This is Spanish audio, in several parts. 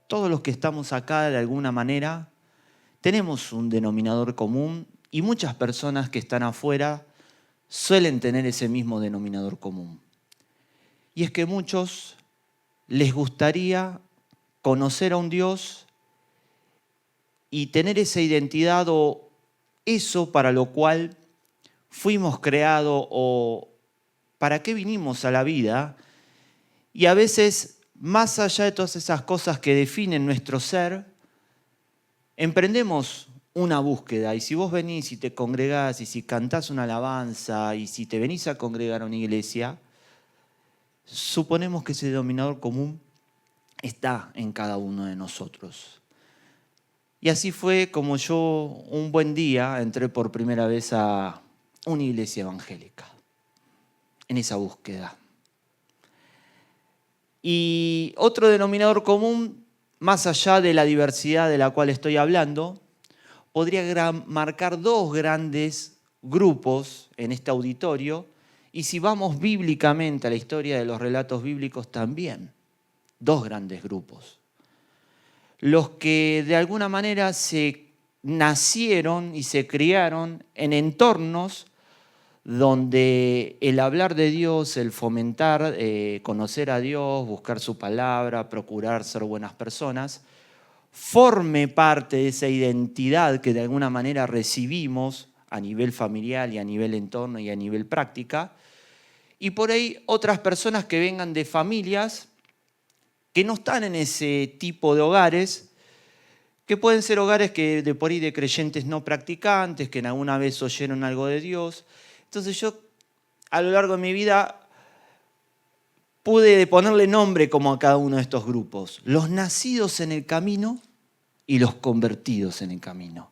todos los que estamos acá de alguna manera tenemos un denominador común y muchas personas que están afuera suelen tener ese mismo denominador común. Y es que a muchos les gustaría conocer a un Dios y tener esa identidad o eso para lo cual fuimos creados o para qué vinimos a la vida. Y a veces, más allá de todas esas cosas que definen nuestro ser, emprendemos una búsqueda. Y si vos venís y te congregás y si cantás una alabanza y si te venís a congregar a una iglesia, suponemos que ese denominador común está en cada uno de nosotros. Y así fue como yo un buen día entré por primera vez a una iglesia evangélica, en esa búsqueda. Y otro denominador común, más allá de la diversidad de la cual estoy hablando, podría marcar dos grandes grupos en este auditorio, y si vamos bíblicamente a la historia de los relatos bíblicos también, dos grandes grupos. Los que de alguna manera se nacieron y se criaron en entornos donde el hablar de Dios, el fomentar, conocer a Dios, buscar su palabra, procurar ser buenas personas, forme parte de esa identidad que de alguna manera recibimos a nivel familiar y a nivel entorno y a nivel práctica. Y por ahí otras personas que vengan de familias que no están en ese tipo de hogares, que pueden ser hogares que de por ahí de creyentes no practicantes, que en alguna vez oyeron algo de Dios. Entonces yo a lo largo de mi vida pude ponerle nombre como a cada uno de estos grupos. Los nacidos en el camino y los convertidos en el camino.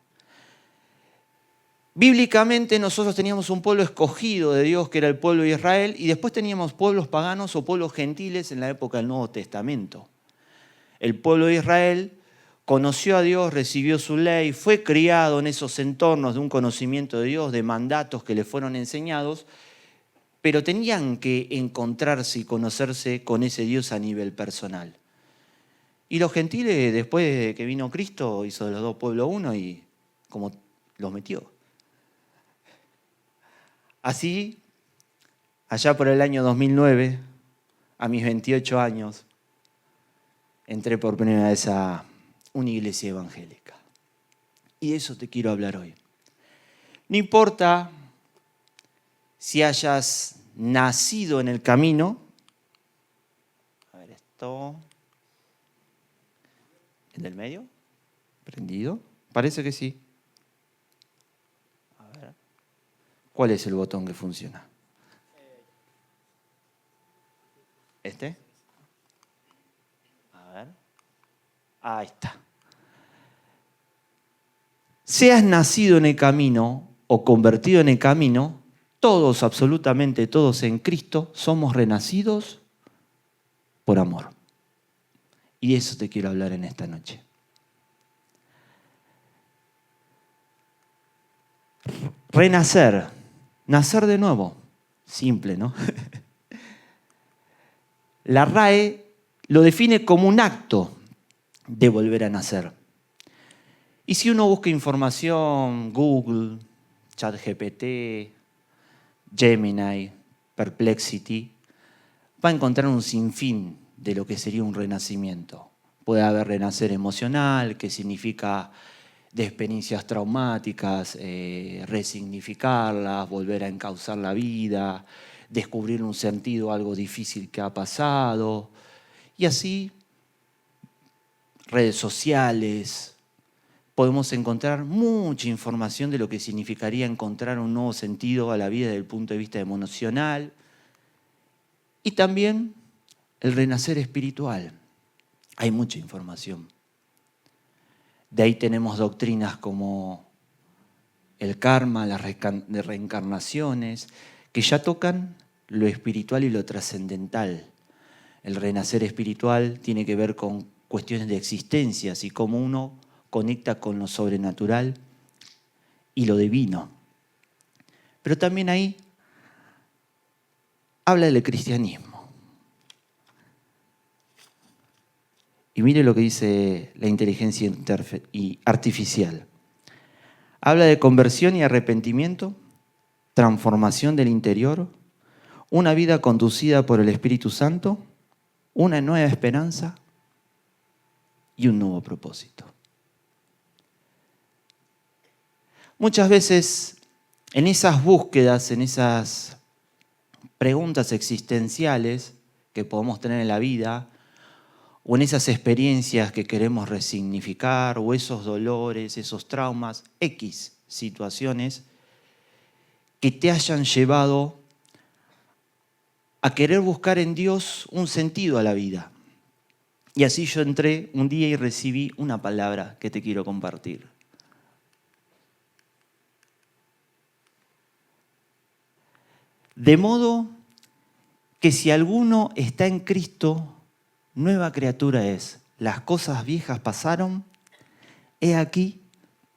Bíblicamente nosotros teníamos un pueblo escogido de Dios, que era el pueblo de Israel, y después teníamos pueblos paganos o pueblos gentiles en la época del Nuevo Testamento. El pueblo de Israel conoció a Dios, recibió su ley, fue criado en esos entornos de un conocimiento de Dios, de mandatos que le fueron enseñados, pero tenían que encontrarse y conocerse con ese Dios a nivel personal. Y los gentiles, después de que vino Cristo, hizo de los dos pueblos uno y como los metió. Así, allá por el año 2009, a mis 28 años, entré por primera vez a una iglesia evangélica. Y de eso te quiero hablar hoy. No importa si hayas nacido en el camino. A ver, esto. ¿El del medio? ¿Prendido? Parece que sí. A ver. ¿Cuál es el botón que funciona? ¿Este? A ver. Ahí está. Seas nacido en el camino o convertido en el camino, todos, absolutamente todos en Cristo, somos renacidos por amor. Y de eso te quiero hablar en esta noche. Renacer, nacer de nuevo. Simple, ¿no? La RAE lo define como un acto de volver a nacer. Y si uno busca información, Google, ChatGPT, Gemini, Perplexity, va a encontrar un sinfín de lo que sería un renacimiento. Puede haber renacer emocional, que significa de experiencias traumáticas, resignificarlas, volver a encauzar la vida, descubrir un sentido a algo difícil que ha pasado. Y así, redes sociales, podemos encontrar mucha información de lo que significaría encontrar un nuevo sentido a la vida desde el punto de vista emocional. Y también el renacer espiritual. Hay mucha información. De ahí tenemos doctrinas como el karma, las reencarnaciones, que ya tocan lo espiritual y lo trascendental. El renacer espiritual tiene que ver con cuestiones de existencias y cómo uno conecta con lo sobrenatural y lo divino. Pero también ahí habla del cristianismo. Y mire lo que dice la inteligencia artificial. Habla de conversión y arrepentimiento, transformación del interior, una vida conducida por el Espíritu Santo, una nueva esperanza y un nuevo propósito. Muchas veces en esas búsquedas, en esas preguntas existenciales que podemos tener en la vida, o en esas experiencias que queremos resignificar, o esos dolores, esos traumas, X situaciones que te hayan llevado a querer buscar en Dios un sentido a la vida. Y así yo entré un día y recibí una palabra que te quiero compartir. De modo que si alguno está en Cristo, nueva criatura es. Las cosas viejas pasaron, he aquí,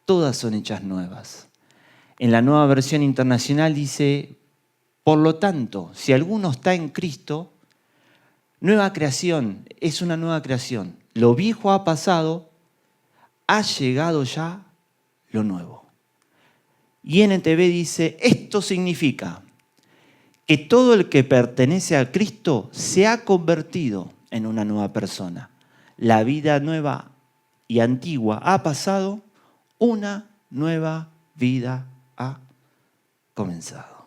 todas son hechas nuevas. En la Nueva Versión Internacional dice, por lo tanto, si alguno está en Cristo, nueva creación, es una nueva creación. Lo viejo ha pasado, ha llegado ya lo nuevo. Y NTV dice, esto significa que todo el que pertenece a Cristo se ha convertido en una nueva persona. La vida nueva y antigua ha pasado, una nueva vida ha comenzado.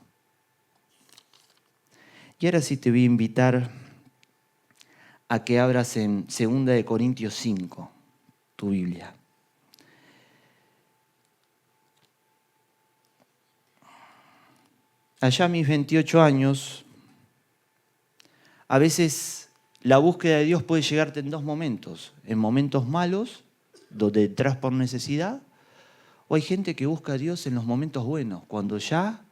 Y ahora sí te voy a invitar a que abras en 2 Corintios 5, tu Biblia. Allá a mis 28 años, a veces la búsqueda de Dios puede llegarte en dos momentos. En momentos malos, donde entras por necesidad, o hay gente que busca a Dios en los momentos buenos, cuando ya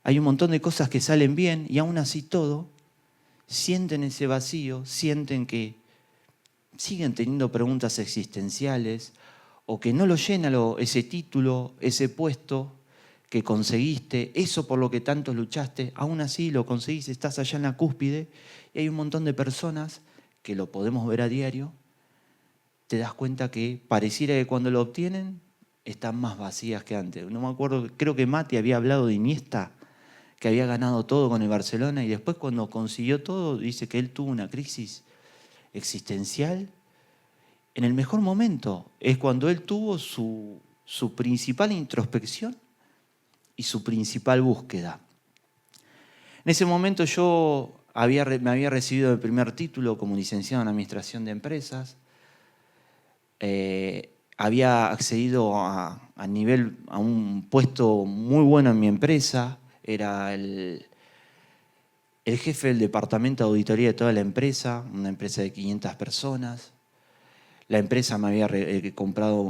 hay un montón de cosas que salen bien y aún así todo, sienten ese vacío, sienten que siguen teniendo preguntas existenciales o que no lo llena ese título, ese puesto que conseguiste, eso por lo que tanto luchaste, aún así lo conseguís, estás allá en la cúspide y hay un montón de personas que lo podemos ver a diario, te das cuenta que pareciera que cuando lo obtienen están más vacías que antes. No me acuerdo, creo que Mati había hablado de Iniesta, que había ganado todo con el Barcelona y después cuando consiguió todo dice que él tuvo una crisis existencial en el mejor momento. Es cuando él tuvo su principal introspección y su principal búsqueda. En ese momento yo me había recibido el primer título como licenciado en Administración de Empresas. Había accedido a un puesto muy bueno en mi empresa. Era el jefe del departamento de auditoría de toda la empresa, una empresa de 500 personas. La empresa me había comprado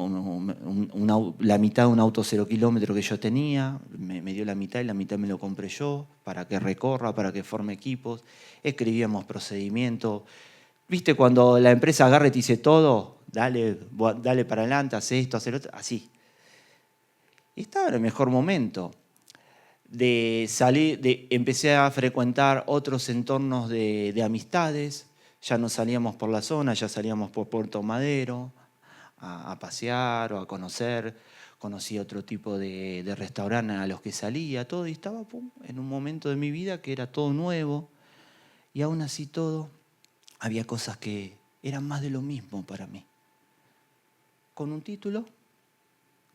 la mitad de un auto 0 kilómetro que yo tenía, me dio la mitad y la mitad me lo compré yo, para que recorra, para que forme equipos. Escribíamos procedimientos. ¿Viste cuando la empresa agarra y te dice todo? Dale para adelante, haz esto, haz lo otro, así. Y estaba en el mejor momento. Empecé a frecuentar otros entornos de amistades. Ya no salíamos por la zona, ya salíamos por Puerto Madero a pasear o a conocer. Conocí otro tipo de restaurantes a los que salía, todo. Y estaba en un momento de mi vida que era todo nuevo. Y aún así todo, había cosas que eran más de lo mismo para mí. Con un título,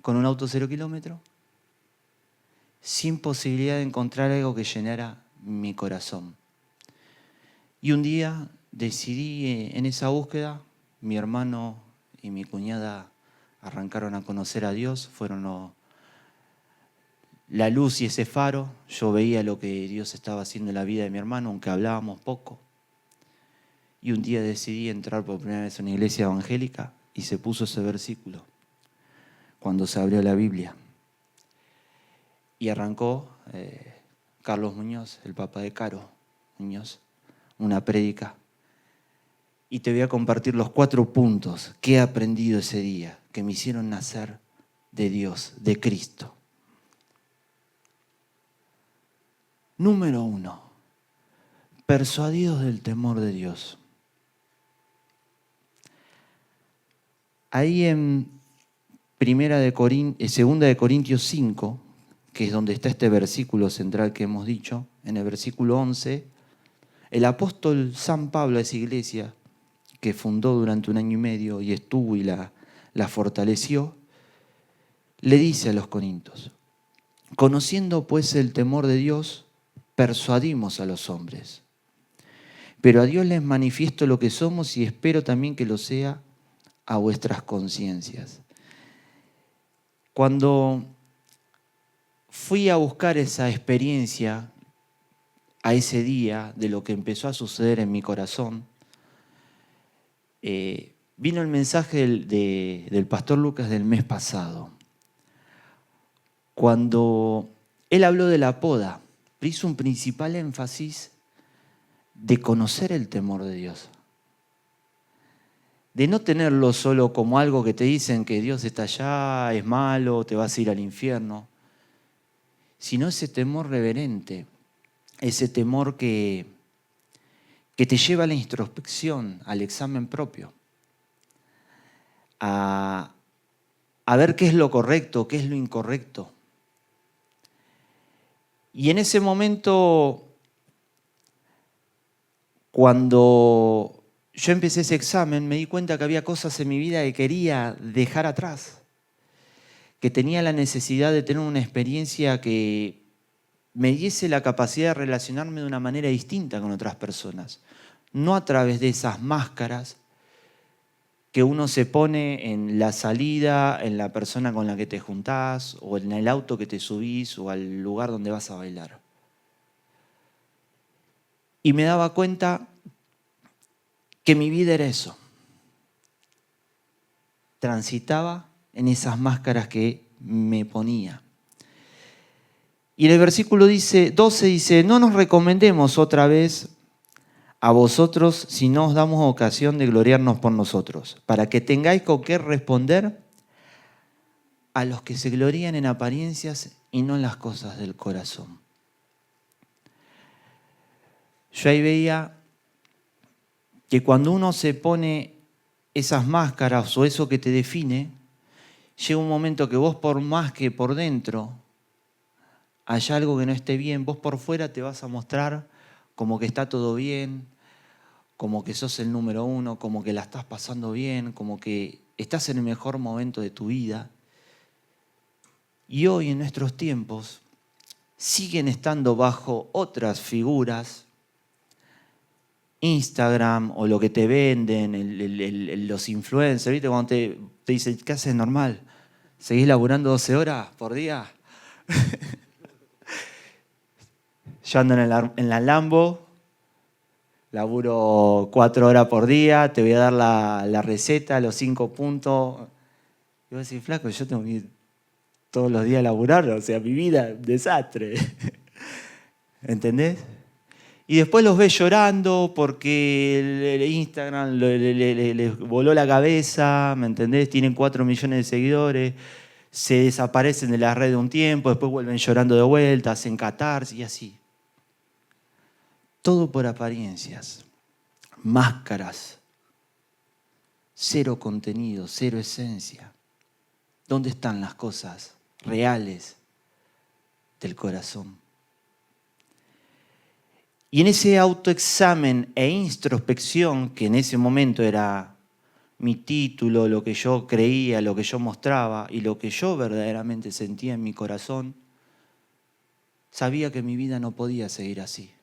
con un auto 0 kilómetro, sin posibilidad de encontrar algo que llenara mi corazón. Y un día decidí en esa búsqueda, mi hermano y mi cuñada arrancaron a conocer a Dios, fueron la luz y ese faro. Yo veía lo que Dios estaba haciendo en la vida de mi hermano, aunque hablábamos poco. Y un día decidí entrar por primera vez a una iglesia evangélica y se puso ese versículo cuando se abrió la Biblia. Y arrancó Carlos Muñoz, el papá de Caro Muñoz, una prédica. Y te voy a compartir los 4 puntos que he aprendido ese día, que me hicieron nacer de Dios, de Cristo. Número 1, persuadidos del temor de Dios. Ahí en Segunda de Corintios 5, que es donde está este versículo central que hemos dicho, en el versículo 11, el apóstol San Pablo a esa iglesia, que fundó durante 1 año y medio y estuvo y la fortaleció, le dice a los corintios: conociendo pues el temor de Dios, persuadimos a los hombres. Pero a Dios les manifiesto lo que somos y espero también que lo sea a vuestras conciencias. Cuando fui a buscar esa experiencia a ese día de lo que empezó a suceder en mi corazón, vino el mensaje del pastor Lucas del mes pasado. Cuando él habló de la poda, hizo un principal énfasis de conocer el temor de Dios. De no tenerlo solo como algo que te dicen que Dios está allá, es malo, te vas a ir al infierno, sino ese temor reverente, ese temor que te lleva a la introspección, al examen propio, a ver qué es lo correcto, qué es lo incorrecto. Y en ese momento, cuando yo empecé ese examen, me di cuenta que había cosas en mi vida que quería dejar atrás, que tenía la necesidad de tener una experiencia que me diese la capacidad de relacionarme de una manera distinta con otras personas, no a través de esas máscaras que uno se pone en la salida, en la persona con la que te juntás, o en el auto que te subís, o al lugar donde vas a bailar. Y me daba cuenta que mi vida era eso. Transitaba en esas máscaras que me ponía. Y en el versículo 12 dice: no nos recomendemos otra vez a vosotros si no os damos ocasión de gloriarnos por nosotros, para que tengáis con qué responder a los que se glorían en apariencias y no en las cosas del corazón. Yo ahí veía que cuando uno se pone esas máscaras o eso que te define, llega un momento que vos, por más que por dentro haya algo que no esté bien, vos por fuera te vas a mostrar como que está todo bien, como que sos el número uno, como que la estás pasando bien, como que estás en el mejor momento de tu vida. Y hoy, en nuestros tiempos, siguen estando bajo otras figuras, Instagram o lo que te venden, los influencers, ¿viste? Cuando te dicen: ¿qué haces normal? ¿Seguís laburando 12 horas por día? Yo ando en la Lambo, laburo 4 horas por día, te voy a dar la receta, los 5 puntos. Y vos decís: flaco, yo tengo que ir todos los días a laburar, o sea, mi vida es un desastre. ¿Entendés? Y después los ves llorando porque el Instagram les voló la cabeza, ¿me entendés? Tienen 4 millones de seguidores, se desaparecen de la red un tiempo, después vuelven llorando de vuelta, hacen catarsis y así. Todo por apariencias, máscaras, cero contenido, cero esencia. ¿Dónde están las cosas reales del corazón? Y en ese autoexamen e introspección, que en ese momento era mi título, lo que yo creía, lo que yo mostraba y lo que yo verdaderamente sentía en mi corazón, sabía que mi vida no podía seguir así,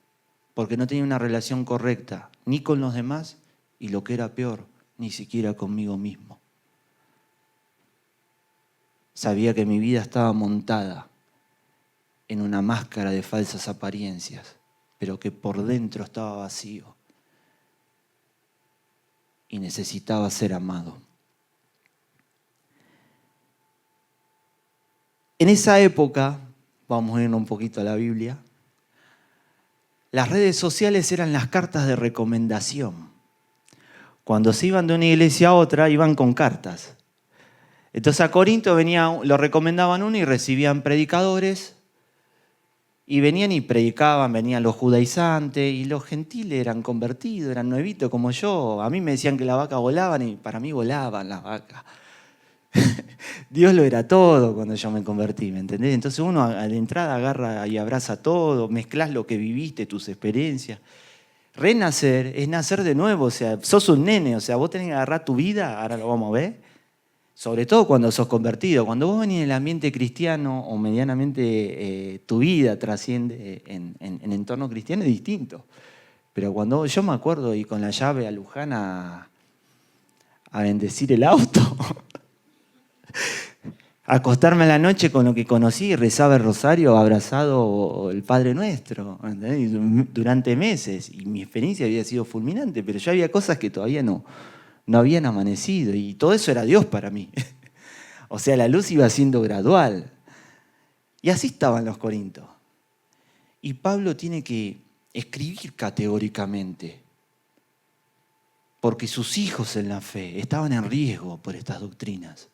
porque no tenía una relación correcta ni con los demás y, lo que era peor, ni siquiera conmigo mismo. Sabía que mi vida estaba montada en una máscara de falsas apariencias, pero que por dentro estaba vacío y necesitaba ser amado. En esa época, vamos a ir un poquito a la Biblia, las redes sociales eran las cartas de recomendación. Cuando se iban de una iglesia a otra, iban con cartas. Entonces a Corinto lo recomendaban uno y recibían predicadores. Y venían y predicaban, venían los judaizantes y los gentiles eran convertidos, eran nuevitos como yo. A mí me decían que las vacas volaban y para mí volaban las vacas. Dios lo era todo cuando yo me convertí, ¿me entendés? Entonces uno a la entrada agarra y abraza todo, mezclas lo que viviste, tus experiencias. Renacer es nacer de nuevo, o sea, sos un nene, o sea, vos tenés que agarrar tu vida, ahora lo vamos a ver, sobre todo cuando sos convertido. Cuando vos venís en el ambiente cristiano o medianamente tu vida trasciende en entorno cristiano es distinto. Pero cuando yo me acuerdo ir con la llave a Luján a bendecir el auto, acostarme a la noche con lo que conocí y rezaba el rosario abrazado el Padre Nuestro, ¿entendés? Durante meses. Y mi experiencia había sido fulminante, pero ya había cosas que todavía no habían amanecido. Y todo eso era Dios para mí. O sea, la luz iba siendo gradual. Y así estaban los corintios. Y Pablo tiene que escribir categóricamente, porque sus hijos en la fe estaban en riesgo por estas doctrinas,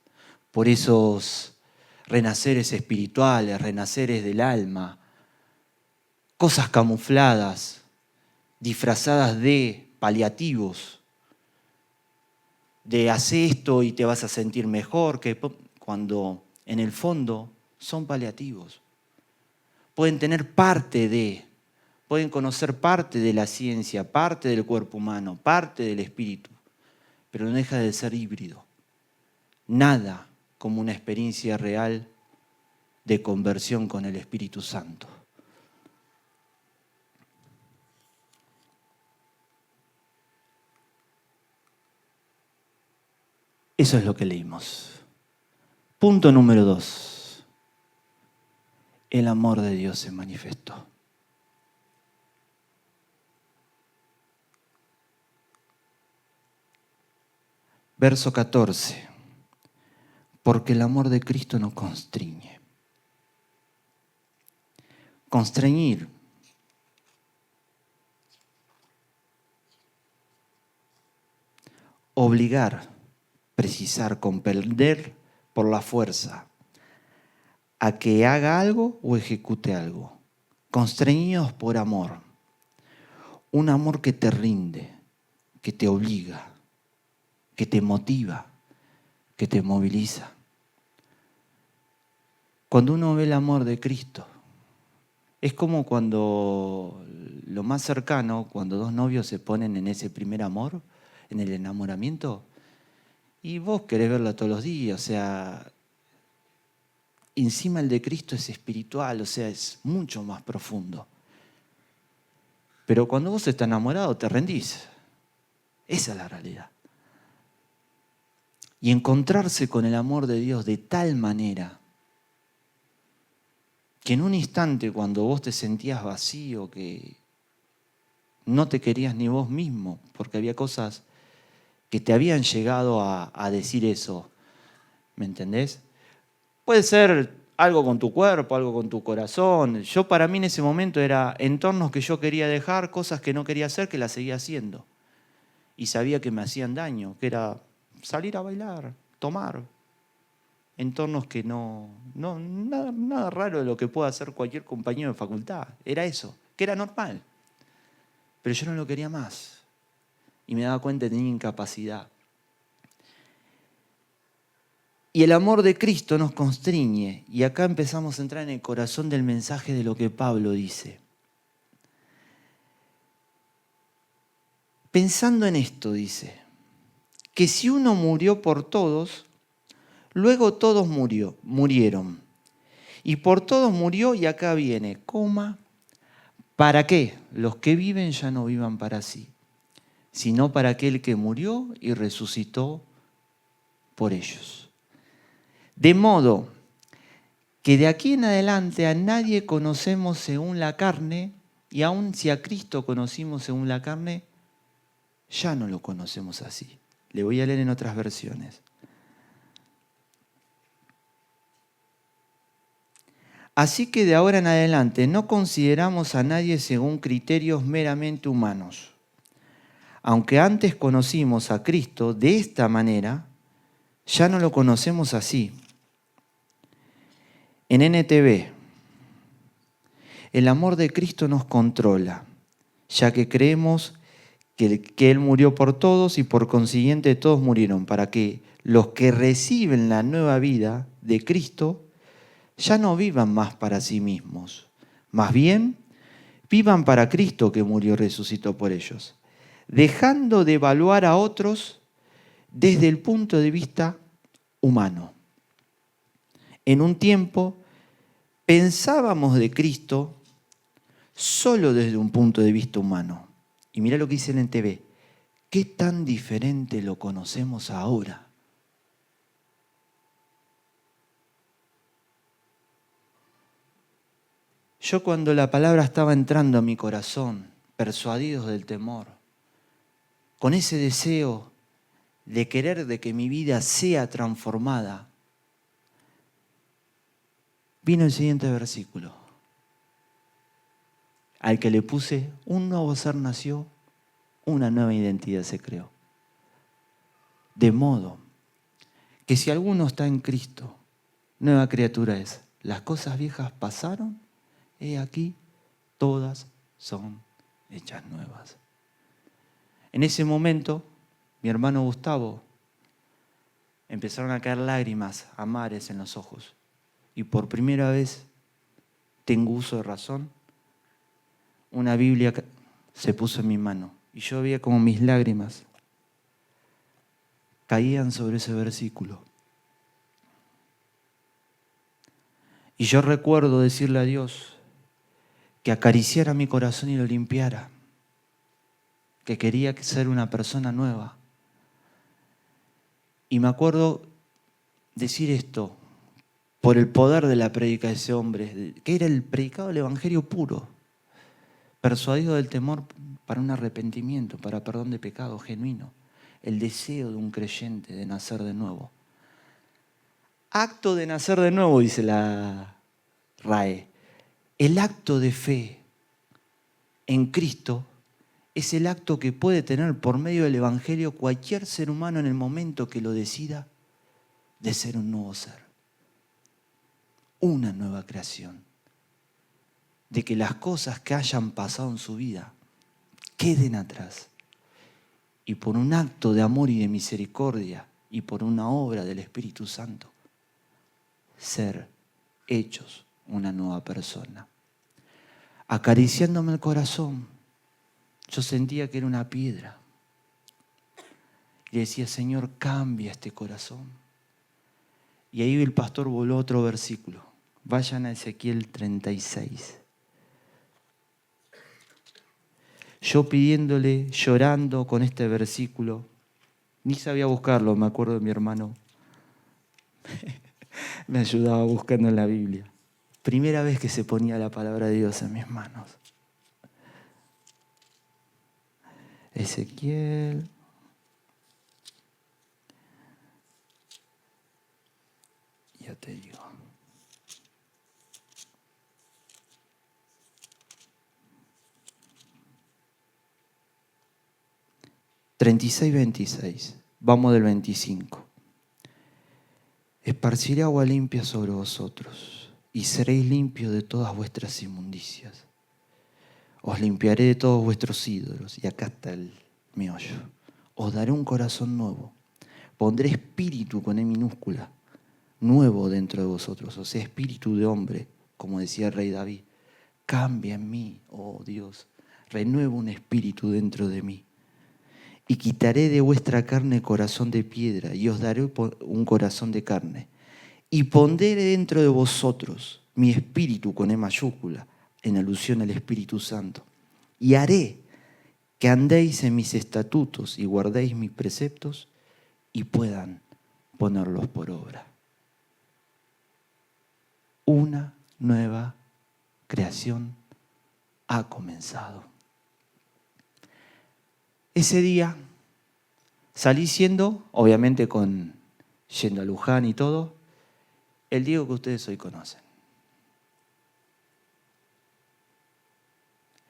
por esos renaceres espirituales, renaceres del alma, cosas camufladas, disfrazadas de paliativos, de hacer esto y te vas a sentir mejor, cuando en el fondo son paliativos. Pueden tener pueden conocer parte de la ciencia, parte del cuerpo humano, parte del espíritu, pero no deja de ser híbrido. Nada como una experiencia real de conversión con el Espíritu Santo. Eso es lo que leímos. Punto número 2. El amor de Dios se manifestó. Verso 14. Porque el amor de Cristo nos constriñe. Constreñir. Obligar, precisar, compeler por la fuerza a que haga algo o ejecute algo. Constreñidos por amor. Un amor que te rinde, que te obliga, que te motiva, que te moviliza. Cuando uno ve el amor de Cristo, es como cuando lo más cercano, cuando dos novios se ponen en ese primer amor, en el enamoramiento, y vos querés verlo todos los días, o sea, encima el de Cristo es espiritual, o sea, es mucho más profundo. Pero cuando vos estás enamorado, te rendís. Esa es la realidad. Y encontrarse con el amor de Dios de tal manera que en un instante cuando vos te sentías vacío, que no te querías ni vos mismo, porque había cosas que te habían llegado a decir eso, ¿me entendés? Puede ser algo con tu cuerpo, algo con tu corazón. Yo para mí en ese momento era entornos que yo quería dejar, cosas que no quería hacer, que las seguía haciendo. Y sabía que me hacían daño, que era salir a bailar, tomar. Entornos que nada raro de lo que pueda hacer cualquier compañero de facultad. Era eso, que era normal. Pero yo no lo quería más. Y me daba cuenta que tenía incapacidad. Y el amor de Cristo nos constriñe. Y acá empezamos a entrar en el corazón del mensaje de lo que Pablo dice. Pensando en esto, dice, que si uno murió por todos, luego todos murieron. Y por todos murió, y acá viene, ¿para qué? Los que viven ya no vivan para sí, sino para aquel que murió y resucitó por ellos. De modo que de aquí en adelante a nadie conocemos según la carne, y aun si a Cristo conocimos según la carne, ya no lo conocemos así. Le voy a leer en otras versiones. Así que de ahora en adelante no consideramos a nadie según criterios meramente humanos. Aunque antes conocimos a Cristo de esta manera, ya no lo conocemos así. En NTV, el amor de Cristo nos controla, ya que creemos que Él murió por todos y por consiguiente todos murieron, para que los que reciben la nueva vida de Cristo ya no vivan más para sí mismos. Más bien, vivan para Cristo que murió y resucitó por ellos, dejando de evaluar a otros desde el punto de vista humano. En un tiempo pensábamos de Cristo solo desde un punto de vista humano. Y mira lo que dice el NTV. ¿Qué tan diferente lo conocemos ahora? Yo cuando la palabra estaba entrando a mi corazón, persuadidos del temor, con ese deseo de querer de que mi vida sea transformada, vino el siguiente versículo, al que le puse: un nuevo ser nació, una nueva identidad se creó. De modo que si alguno está en Cristo, nueva criatura es. Las cosas viejas pasaron, he aquí, todas son hechas nuevas. En ese momento, mi hermano Gustavo, empezaron a caer lágrimas a mares en los ojos. Y por primera vez, tengo uso de razón, una Biblia se puso en mi mano. Y yo veía como mis lágrimas caían sobre ese versículo. Y yo recuerdo decirle a Dios que acariciara mi corazón y lo limpiara, que quería ser una persona nueva. Y me acuerdo decir esto por el poder de la prédica de ese hombre, que era el predicado del Evangelio puro, persuadido del temor para un arrepentimiento, para perdón de pecado genuino, el deseo de un creyente de nacer de nuevo. Acto de nacer de nuevo, dice la RAE. El acto de fe en Cristo es el acto que puede tener por medio del Evangelio cualquier ser humano en el momento que lo decida, de ser un nuevo ser, una nueva creación, de que las cosas que hayan pasado en su vida queden atrás y por un acto de amor y de misericordia y por una obra del Espíritu Santo, ser hechos una nueva persona. Acariciándome el corazón, yo sentía que era una piedra. Y decía: Señor, cambia este corazón. Y ahí el pastor voló otro versículo. Vayan a Ezequiel 36. Yo pidiéndole, llorando con este versículo, ni sabía buscarlo, me acuerdo de mi hermano. Me ayudaba buscando en la Biblia. Primera vez que se ponía la palabra de Dios en mis manos. Ezequiel. Ya te digo. (36:26). Vamos del 25. Esparciré agua limpia sobre vosotros y seréis limpios de todas vuestras inmundicias. Os limpiaré de todos vuestros ídolos. Y acá está el meollo. Os daré un corazón nuevo. Pondré espíritu con E minúscula, nuevo dentro de vosotros. O sea, espíritu de hombre, como decía el rey David. Cambia en mí, oh Dios. Renueva un espíritu dentro de mí. Y quitaré de vuestra carne corazón de piedra y os daré un corazón de carne. Y pondré dentro de vosotros mi espíritu con E mayúscula, en alusión al Espíritu Santo. Y haré que andéis en mis estatutos y guardéis mis preceptos y puedan ponerlos por obra. Una nueva creación ha comenzado. Ese día salí siendo, obviamente yendo a Luján y todo, el Diego que ustedes hoy conocen.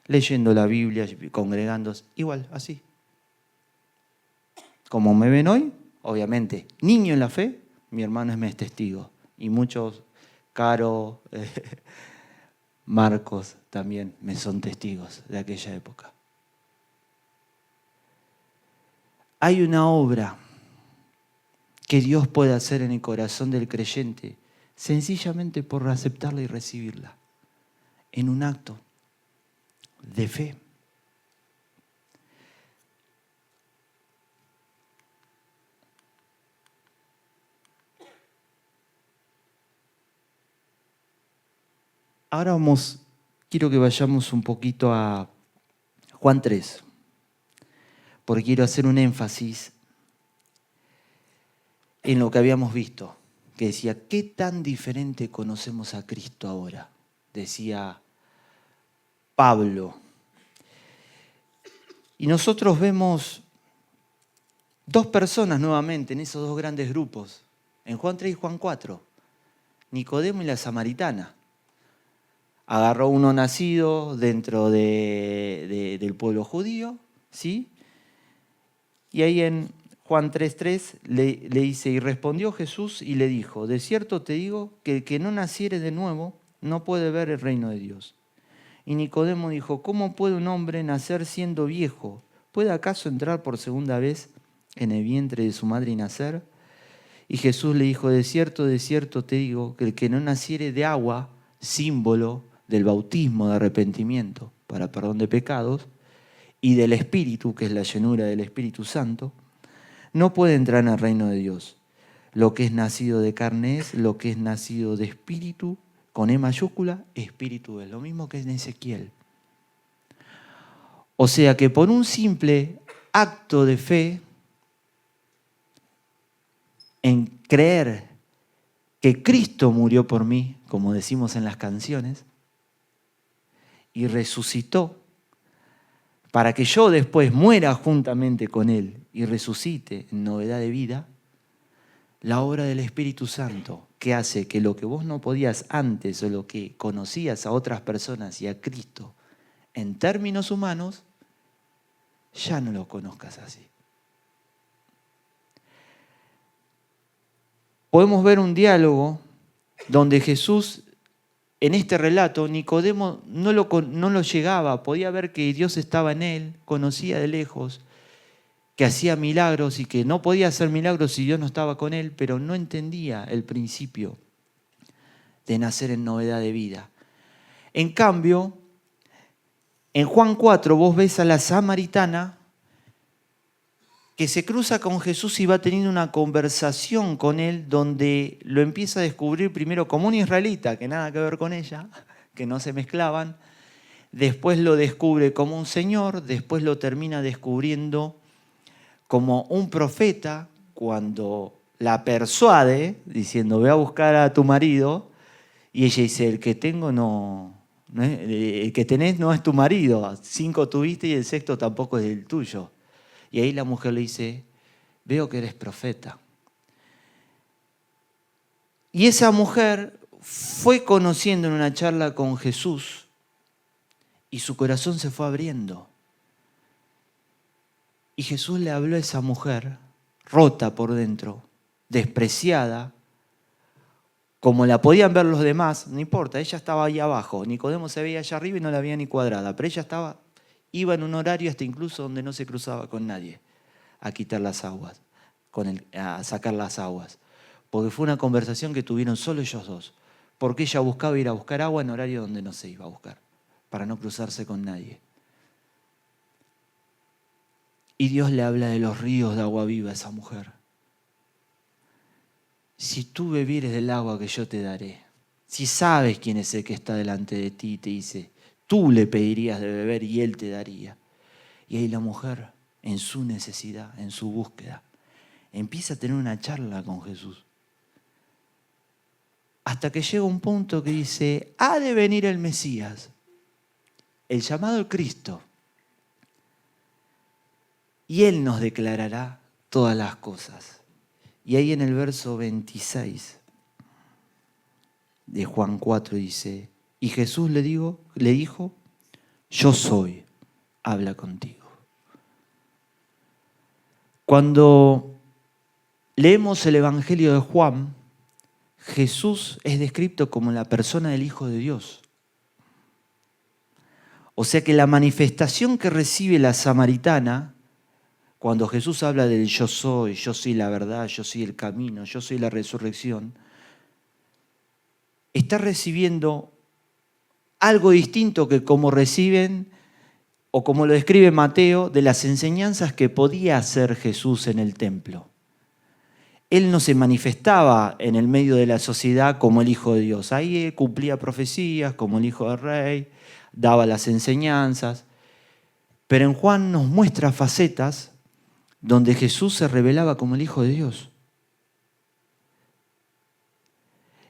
Leyendo la Biblia, congregándose, igual, así. Como me ven hoy, obviamente, niño en la fe, mi hermano es testigo. Y muchos, Caro, Marcos también me son testigos de aquella época. Hay una obra que Dios puede hacer en el corazón del creyente, sencillamente por aceptarla y recibirla, en un acto de fe. Ahora quiero que vayamos un poquito a Juan 3, porque quiero hacer un énfasis en lo que habíamos visto, que decía, ¿qué tan diferente conocemos a Cristo ahora? Decía Pablo. Y nosotros vemos dos personas nuevamente en esos dos grandes grupos, en Juan 3 y Juan 4, Nicodemo y la samaritana. Agarró uno nacido dentro del pueblo judío, ¿sí? Y ahí en Juan 3:3 le dice, y respondió Jesús y le dijo, de cierto te digo que el que no naciere de nuevo no puede ver el reino de Dios. Y Nicodemo dijo, ¿cómo puede un hombre nacer siendo viejo? ¿Puede acaso entrar por segunda vez en el vientre de su madre y nacer? Y Jesús le dijo, de cierto te digo que el que no naciere de agua, símbolo del bautismo de arrepentimiento para perdón de pecados, y del Espíritu, que es la llenura del Espíritu Santo, no puede entrar en el reino de Dios. Lo que es nacido de carne es, lo que es nacido de espíritu, con E mayúscula, espíritu es. Lo mismo que en Ezequiel. O sea que por un simple acto de fe, en creer que Cristo murió por mí, como decimos en las canciones, y resucitó para que yo después muera juntamente con Él y resucite en novedad de vida, la obra del Espíritu Santo que hace que lo que vos no podías antes o lo que conocías a otras personas y a Cristo en términos humanos, ya no lo conozcas así. Podemos ver un diálogo donde Jesús, en este relato, Nicodemo no lo llegaba, podía ver que Dios estaba en él, conocía de lejos, que hacía milagros y que no podía hacer milagros si Dios no estaba con él, pero no entendía el principio de nacer en novedad de vida. En cambio, en Juan 4 vos ves a la samaritana que se cruza con Jesús y va teniendo una conversación con él donde lo empieza a descubrir primero como un israelita, que nada que ver con ella, que no se mezclaban, después lo descubre como un señor, después lo termina descubriendo como un profeta cuando la persuade, diciendo, ve a buscar a tu marido, y ella dice, el que tengo el que tenés no es tu marido, 5 tuviste y el 6º tampoco es el tuyo. Y ahí la mujer le dice, veo que eres profeta. Y esa mujer fue conociendo en una charla con Jesús y su corazón se fue abriendo. Y Jesús le habló a esa mujer, rota por dentro, despreciada, como la podían ver los demás, no importa, ella estaba ahí abajo, Nicodemo se veía allá arriba y no la veía ni cuadrada, pero ella iba en un horario hasta incluso donde no se cruzaba con nadie a quitar las aguas, a sacar las aguas, porque fue una conversación que tuvieron solo ellos dos, porque ella buscaba ir a buscar agua en horario donde no se iba a buscar, para no cruzarse con nadie. Y Dios le habla de los ríos de agua viva a esa mujer. Si tú bebieres del agua que yo te daré, si sabes quién es el que está delante de ti, te dice, tú le pedirías de beber y él te daría. Y ahí la mujer, en su necesidad, en su búsqueda, empieza a tener una charla con Jesús. Hasta que llega un punto que dice, ha de venir el Mesías, el llamado Cristo, y Él nos declarará todas las cosas. Y ahí en el verso 26 de Juan 4 dice, y Jesús le dijo, yo soy, habla contigo. Cuando leemos el Evangelio de Juan, Jesús es descrito como la persona del Hijo de Dios. O sea que la manifestación que recibe la samaritana Cuando Jesús habla del yo soy la verdad, yo soy el camino, yo soy la resurrección, está recibiendo algo distinto que como reciben o como lo describe Mateo de las enseñanzas que podía hacer Jesús en el templo. Él no se manifestaba en el medio de la sociedad como el Hijo de Dios. Ahí él cumplía profecías como el Hijo del Rey, daba las enseñanzas. Pero en Juan nos muestra facetas donde Jesús se revelaba como el Hijo de Dios.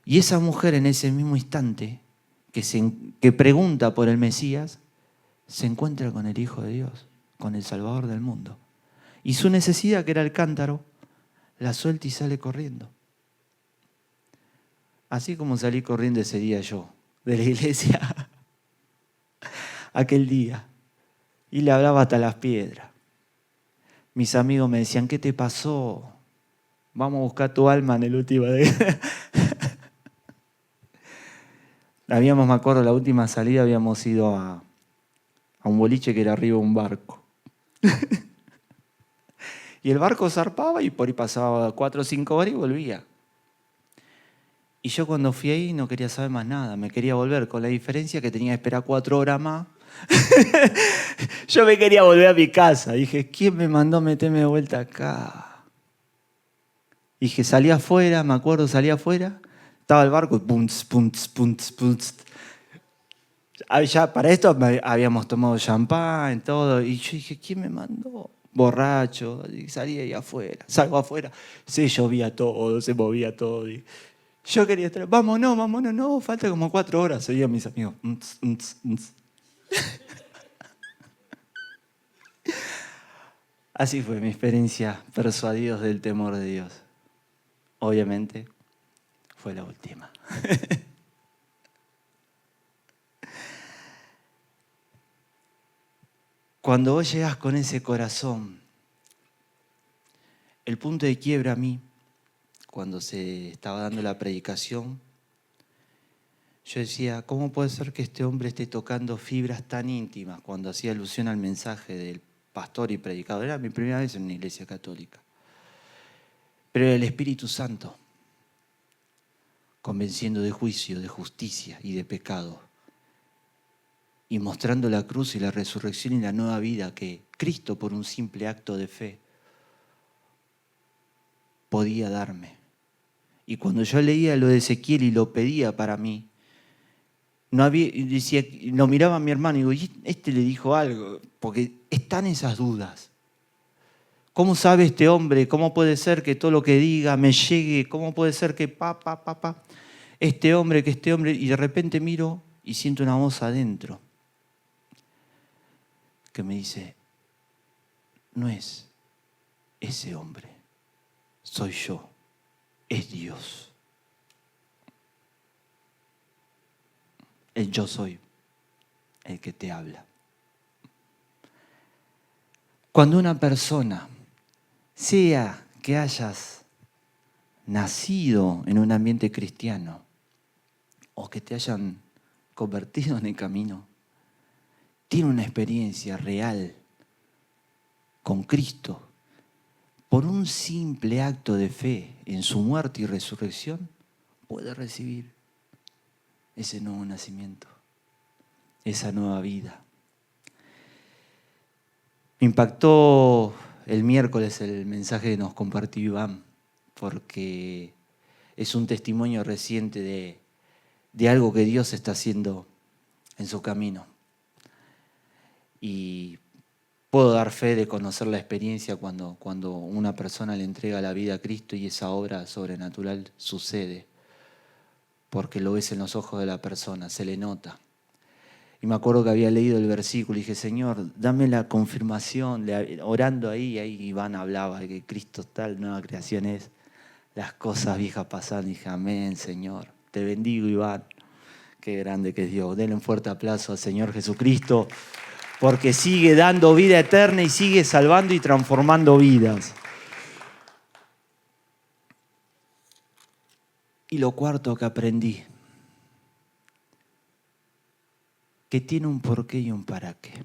Y esa mujer en ese mismo instante que pregunta por el Mesías, se encuentra con el Hijo de Dios, con el Salvador del mundo. Y su necesidad, que era el cántaro, la suelta y sale corriendo. Así como salí corriendo ese día yo de la iglesia, aquel día, y le hablaba hasta las piedras. Mis amigos me decían, ¿qué te pasó? Vamos a buscar tu alma en el último día. Me acuerdo, la última salida habíamos ido a un boliche que era arriba de un barco. Y el barco zarpaba y por ahí pasaba 4 o 5 horas y volvía. Y yo cuando fui ahí no quería saber más nada, me quería volver, con la diferencia que tenía que esperar 4 horas más. Yo me quería volver a mi casa. Dije, ¿quién me mandó a meterme de vuelta acá? Dije, salí afuera, me acuerdo, salí afuera, estaba el barco y punts, punts, punts, punts. Ya para esto habíamos tomado champán, todo, y yo dije, ¿quién me mandó? Borracho, y salí ahí afuera, salgo afuera, se llovía todo, se movía todo. Y yo quería estar, vámonos, no, falta como 4 horas, seguían mis amigos. Así fue mi experiencia persuadidos del temor de Dios. Obviamente fue la última. Cuando vos llegás con ese corazón, el punto de quiebra a mí, cuando se estaba dando la predicación, yo decía, ¿cómo puede ser que este hombre esté tocando fibras tan íntimas cuando hacía alusión al mensaje del pastor y predicador? Era mi primera vez en una iglesia católica. Pero era el Espíritu Santo, convenciendo de juicio, de justicia y de pecado, y mostrando la cruz y la resurrección y la nueva vida que Cristo, por un simple acto de fe, podía darme. Y cuando yo leía lo de Ezequiel y lo pedía para mí, decía, lo miraba a mi hermano y digo, ¿y este le dijo algo? Porque están esas dudas. ¿Cómo sabe este hombre? ¿Cómo puede ser que todo lo que diga me llegue? ¿Cómo puede ser que este hombre, y de repente miro y siento una voz adentro que me dice, no es ese hombre, soy yo, es Dios. El yo soy el que te habla. Cuando una persona, sea que hayas nacido en un ambiente cristiano o que te hayan convertido en el camino, tiene una experiencia real con Cristo, por un simple acto de fe en su muerte y resurrección, puede recibir ese nuevo nacimiento, esa nueva vida. Me impactó el miércoles el mensaje que nos compartió Iván, porque es un testimonio reciente de algo que Dios está haciendo en su camino. Y puedo dar fe de conocer la experiencia cuando una persona le entrega la vida a Cristo y esa obra sobrenatural sucede, porque lo ves en los ojos de la persona, se le nota. Y me acuerdo que había leído el versículo y dije, Señor, dame la confirmación, orando ahí Iván hablaba de que Cristo tal, nueva creación es, las cosas viejas pasaron, y dije, amén, Señor, te bendigo, Iván, qué grande que es Dios. Denle un fuerte aplauso al Señor Jesucristo, porque sigue dando vida eterna y sigue salvando y transformando vidas. Y lo cuarto que aprendí, que tiene un porqué y un para qué.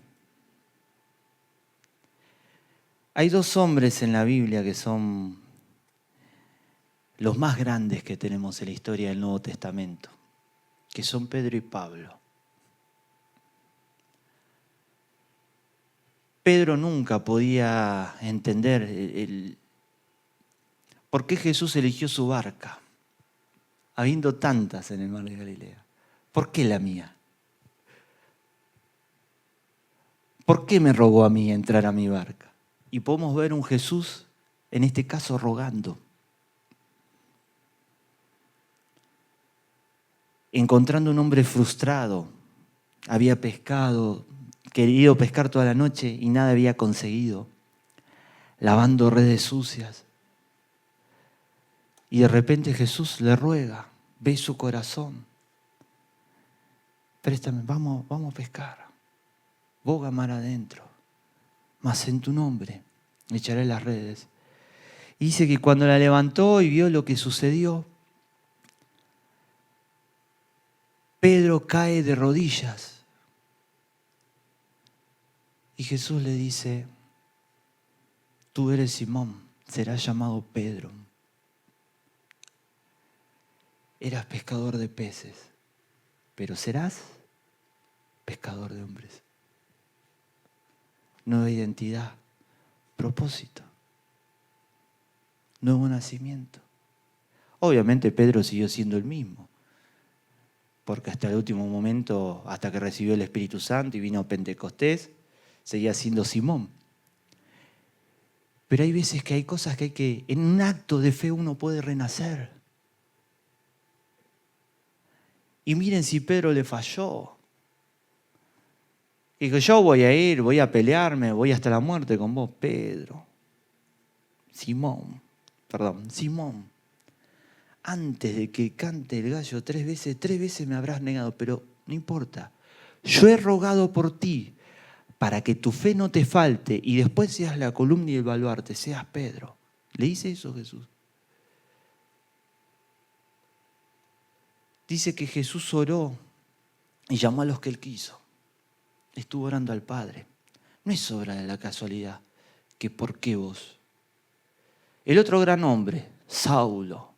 Hay dos hombres en la Biblia que son los más grandes que tenemos en la historia del Nuevo Testamento, que son Pedro y Pablo. Pedro nunca podía entender por qué Jesús eligió su barca, habiendo tantas en el mar de Galilea. ¿Por qué la mía? ¿Por qué me rogó a mí entrar a mi barca? Y podemos ver un Jesús, en este caso, rogando. Encontrando un hombre frustrado. Había pescado, querido pescar toda la noche y nada había conseguido. Lavando redes sucias. Y de repente Jesús le ruega, ve su corazón. Préstame, vamos a pescar. Boga mar adentro. Mas en tu nombre echaré las redes. Y dice que cuando la levantó y vio lo que sucedió, Pedro cae de rodillas. Y Jesús le dice, tú eres Simón, serás llamado Pedro. Eras pescador de peces, pero serás pescador de hombres. Nueva identidad, propósito, nuevo nacimiento. Obviamente Pedro siguió siendo el mismo, porque hasta el último momento, hasta que recibió el Espíritu Santo y vino Pentecostés, seguía siendo Simón. Pero hay veces que hay cosas que en un acto de fe uno puede renacer. Y miren si Pedro le falló. Dijo, yo voy a ir, voy a pelearme, voy hasta la muerte con vos, Pedro. Simón. Antes de que cante el gallo 3 veces me habrás negado, pero no importa. Yo he rogado por ti para que tu fe no te falte y después seas la columna y el baluarte, seas Pedro. ¿Le dice eso Jesús? Dice que Jesús oró y llamó a los que él quiso. Estuvo orando al Padre. No es obra de la casualidad que por qué vos. El otro gran hombre, Saulo,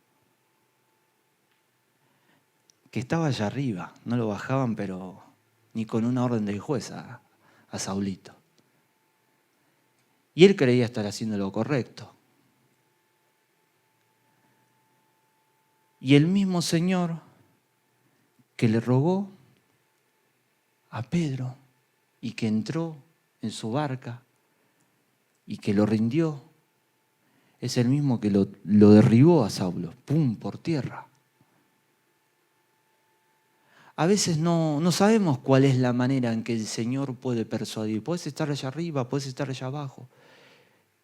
que estaba allá arriba, no lo bajaban, pero ni con una orden del juez a Saulito. Y él creía estar haciendo lo correcto. Y el mismo Señor que le rogó a Pedro y que entró en su barca y que lo rindió, es el mismo que lo derribó a Saulo, ¡pum!, por tierra. A veces no sabemos cuál es la manera en que el Señor puede persuadir. Puedes estar allá arriba, puedes estar allá abajo,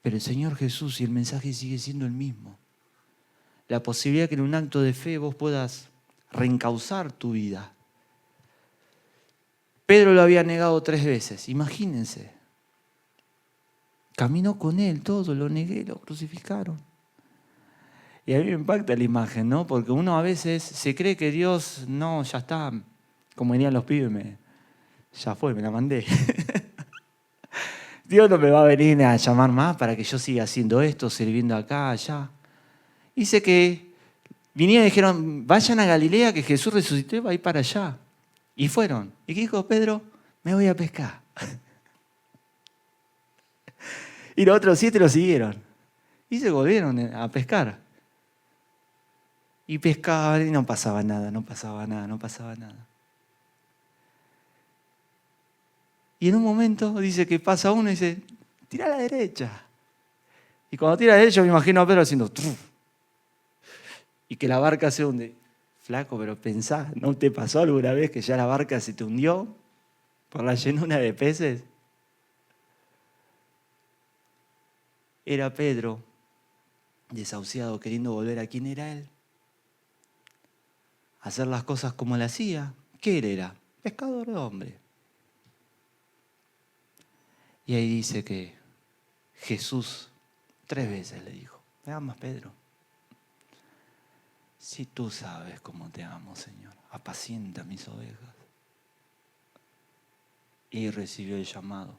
pero el Señor Jesús y el mensaje sigue siendo el mismo. La posibilidad que en un acto de fe vos puedas reencauzar tu vida. Pedro lo había negado 3 veces, imagínense. Caminó con él todo, lo negué, lo crucificaron. Y a mí me impacta la imagen, ¿no? Porque uno a veces se cree que Dios, no, ya está, como dirían los pibes, ya fue, me la mandé. Dios no me va a venir a llamar más para que yo siga haciendo esto, sirviendo acá, allá. Dice que vinieron y dijeron, vayan a Galilea que Jesús resucitó y va a ir para allá. Y fueron. ¿Y qué dijo Pedro? Me voy a pescar. Y los otros 7 lo siguieron. Y se volvieron a pescar. Y pescaban y no pasaba nada. Y en un momento dice que pasa uno y dice, tira a la derecha. Y cuando tira a la derecha me imagino a Pedro haciendo ¡truf! Y que la barca se hunde. Flaco, pero pensá, ¿no te pasó alguna vez que ya la barca se te hundió por la llenura de peces? Era Pedro, desahuciado, queriendo volver a quién era él. Hacer las cosas como él hacía. ¿Qué él era? Pescador de hombres. Y ahí dice que Jesús 3 veces le dijo, ¿me amas, Pedro? Si tú sabes cómo te amo, Señor, apacienta mis ovejas. Y recibió el llamado.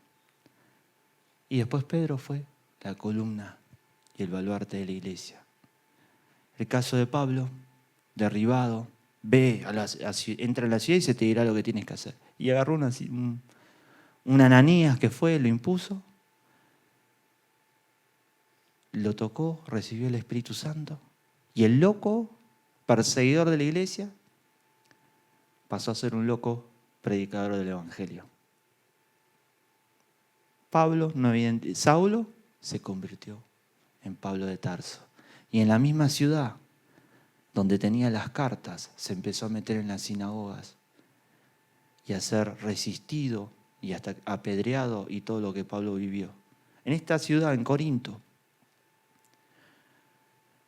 Y después Pedro fue la columna y el baluarte de la iglesia. El caso de Pablo, derribado, entra a la ciudad y se te dirá lo que tienes que hacer. Y agarró un Ananías que fue, lo impuso, lo tocó, recibió el Espíritu Santo, y el loco, perseguidor de la iglesia, pasó a ser un loco predicador del Evangelio. Saulo se convirtió en Pablo de Tarso. Y en la misma ciudad donde tenía las cartas, se empezó a meter en las sinagogas y a ser resistido y hasta apedreado y todo lo que Pablo vivió. En esta ciudad, en Corinto,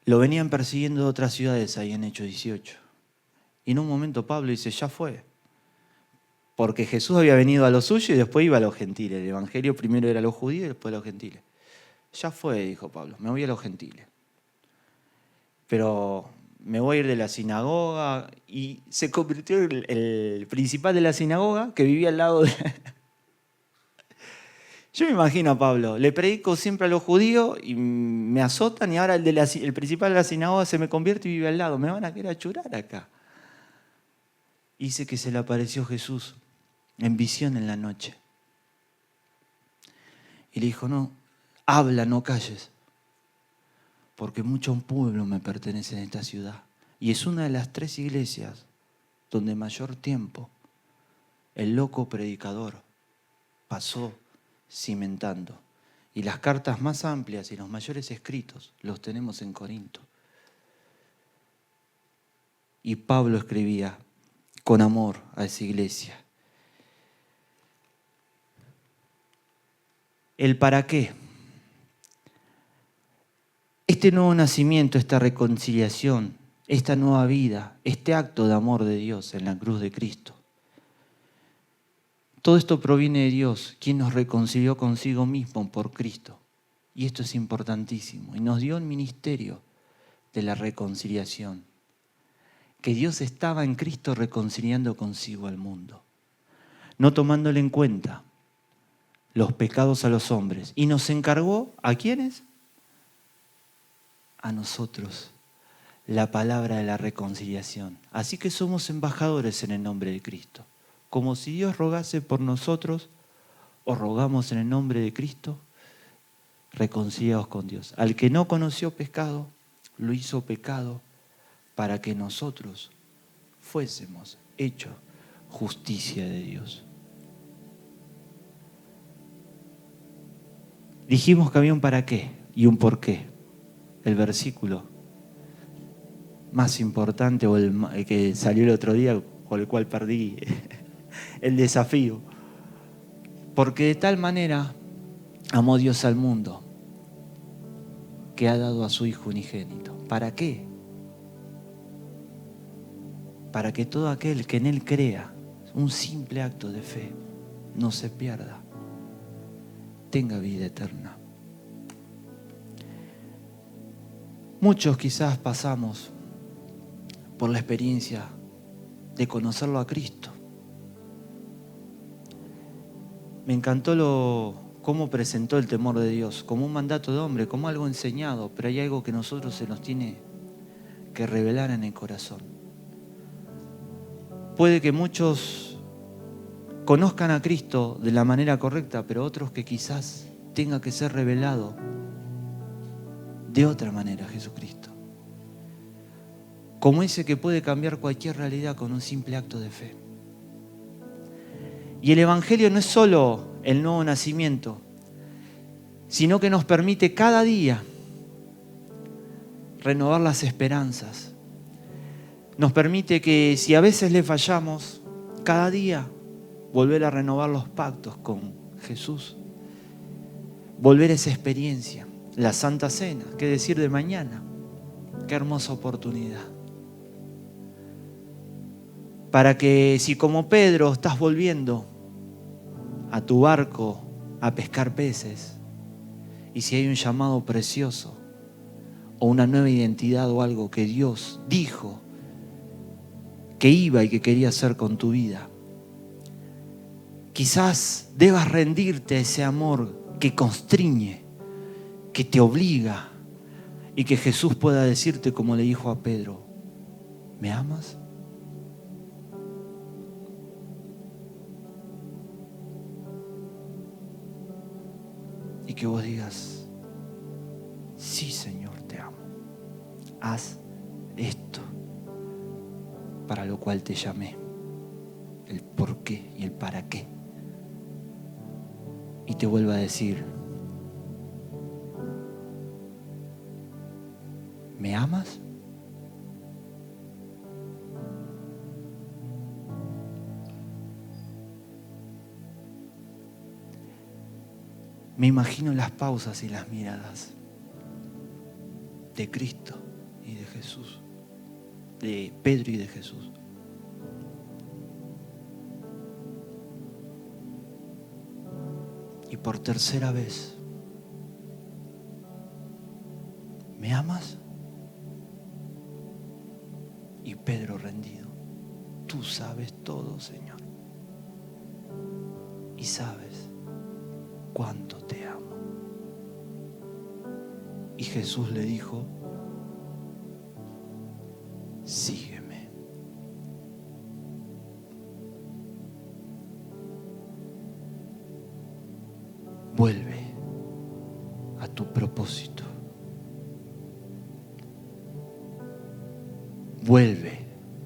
lo venían persiguiendo de otras ciudades ahí en Hechos 18. Y en un momento Pablo dice, ya fue. Porque Jesús había venido a los suyos y después iba a los gentiles. El evangelio primero era a los judíos y después a los gentiles. Ya fue, dijo Pablo, me voy a los gentiles. Pero me voy a ir de la sinagoga. Y se convirtió en el principal de la sinagoga que vivía al lado de... Yo me imagino a Pablo, le predico siempre a los judíos y me azotan y ahora el principal de la sinagoga se me convierte y vive al lado. Me van a querer achurar acá. Dice que se le apareció Jesús en visión en la noche. Y le dijo, no, habla, no calles, porque mucho pueblo me pertenece en esta ciudad. Y es una de las 3 iglesias donde mayor tiempo el loco predicador pasó cimentando. Y las cartas más amplias y los mayores escritos los tenemos en Corinto. Y Pablo escribía con amor a esa iglesia. ¿El para qué? Este nuevo nacimiento, esta reconciliación, esta nueva vida, este acto de amor de Dios en la cruz de Cristo. Todo esto proviene de Dios, quien nos reconcilió consigo mismo por Cristo. Y esto es importantísimo. Y nos dio el ministerio de la reconciliación. Que Dios estaba en Cristo reconciliando consigo al mundo. No tomándole en cuenta los pecados a los hombres. Y nos encargó, ¿a quiénes? A nosotros, la palabra de la reconciliación. Así que somos embajadores en el nombre de Cristo. Como si Dios rogase por nosotros, os rogamos en el nombre de Cristo, reconciliados con Dios. Al que no conoció pecado, lo hizo pecado para que nosotros fuésemos hechos justicia de Dios. Dijimos que había un para qué y un por qué. El versículo más importante o el que salió el otro día, con el cual perdí el desafío. Porque de tal manera amó Dios al mundo que ha dado a su Hijo unigénito. ¿Para qué? Para que todo aquel que en Él crea, un simple acto de fe, no se pierda, tenga vida eterna. Muchos quizás pasamos por la experiencia de conocerlo a Cristo. Me encantó cómo presentó el temor de Dios, como un mandato de hombre, como algo enseñado, pero hay algo que nosotros se nos tiene que revelar en el corazón. Puede que muchos conozcan a Cristo de la manera correcta, pero otros que quizás tenga que ser revelado de otra manera Jesucristo. Como ese que puede cambiar cualquier realidad con un simple acto de fe. Y el Evangelio no es solo el nuevo nacimiento, sino que nos permite cada día renovar las esperanzas. Nos permite que si a veces le fallamos, cada día volver a renovar los pactos con Jesús. Volver a esa experiencia. La Santa Cena, ¿qué decir de mañana? Qué hermosa oportunidad. Para que si como Pedro estás volviendo a tu barco a pescar peces, y si hay un llamado precioso o una nueva identidad o algo que Dios dijo que iba y que quería hacer con tu vida, quizás debas rendirte a ese amor que constriñe, que te obliga y que Jesús pueda decirte como le dijo a Pedro, ¿me amas? Y que vos digas, sí, Señor, te amo. Haz esto para lo cual te llamé. El por qué y el para qué. Y te vuelva a decir, ¿me amas? Me imagino las pausas y las miradas de Cristo y de Jesús, de Pedro y de Jesús. Y por tercera vez, ¿me amas? Y Pedro rendido, tú sabes todo, Señor. Y sabes cuánto te amo. Y Jesús le dijo, sígueme. Vuelve a tu propósito. Vuelve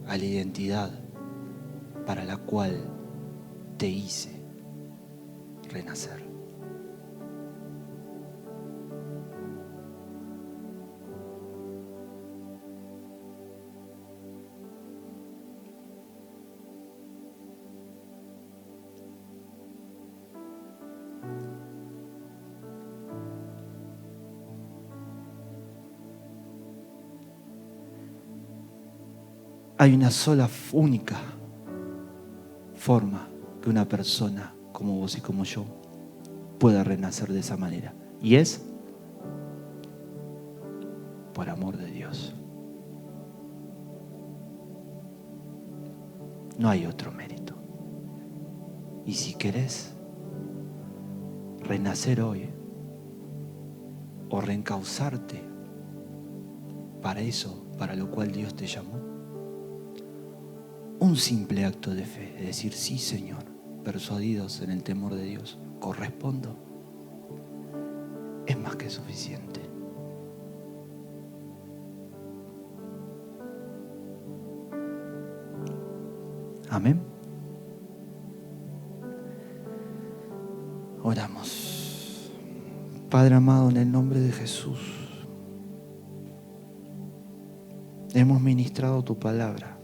a la identidad para la cual te hice renacer. Hay una sola, única forma que una persona como vos y como yo pueda renacer de esa manera. Y es por amor de Dios. No hay otro mérito. Y si querés renacer hoy o reencauzarte para eso, para lo cual Dios te llamó, un simple acto de fe, es decir, sí, Señor, persuadidos en el temor de Dios, correspondo, es más que suficiente. Amén. Oramos. Padre amado, en el nombre de Jesús, hemos ministrado tu palabra.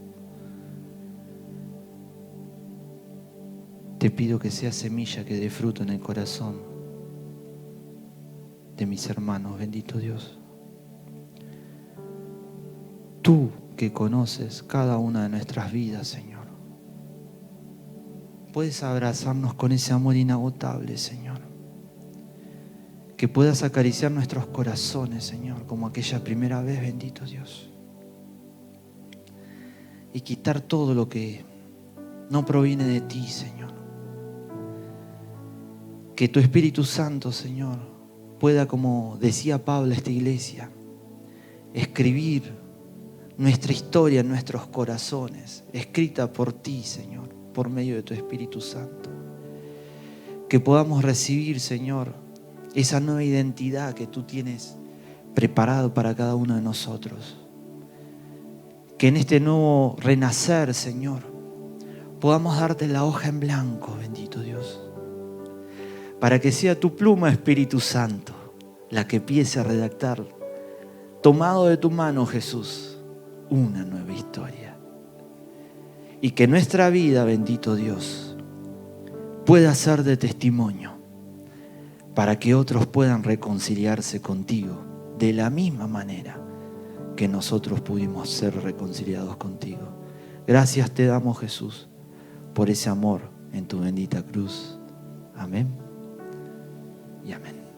Te pido que sea semilla que dé fruto en el corazón de mis hermanos, bendito Dios. Tú que conoces cada una de nuestras vidas, Señor, puedes abrazarnos con ese amor inagotable, Señor. Que puedas acariciar nuestros corazones, Señor, como aquella primera vez, bendito Dios. Y quitar todo lo que no proviene de ti, Señor. Que tu Espíritu Santo, Señor, pueda, como decía Pablo a esta iglesia, escribir nuestra historia en nuestros corazones, escrita por ti, Señor, por medio de tu Espíritu Santo. Que podamos recibir, Señor, esa nueva identidad que tú tienes preparado para cada uno de nosotros. Que en este nuevo renacer, Señor, podamos darte la hoja en blanco, bendito Dios. Para que sea tu pluma, Espíritu Santo, la que empiece a redactar, tomado de tu mano, Jesús, una nueva historia. Y que nuestra vida, bendito Dios, pueda ser de testimonio para que otros puedan reconciliarse contigo de la misma manera que nosotros pudimos ser reconciliados contigo. Gracias te damos, Jesús, por ese amor en tu bendita cruz. Amén y amén.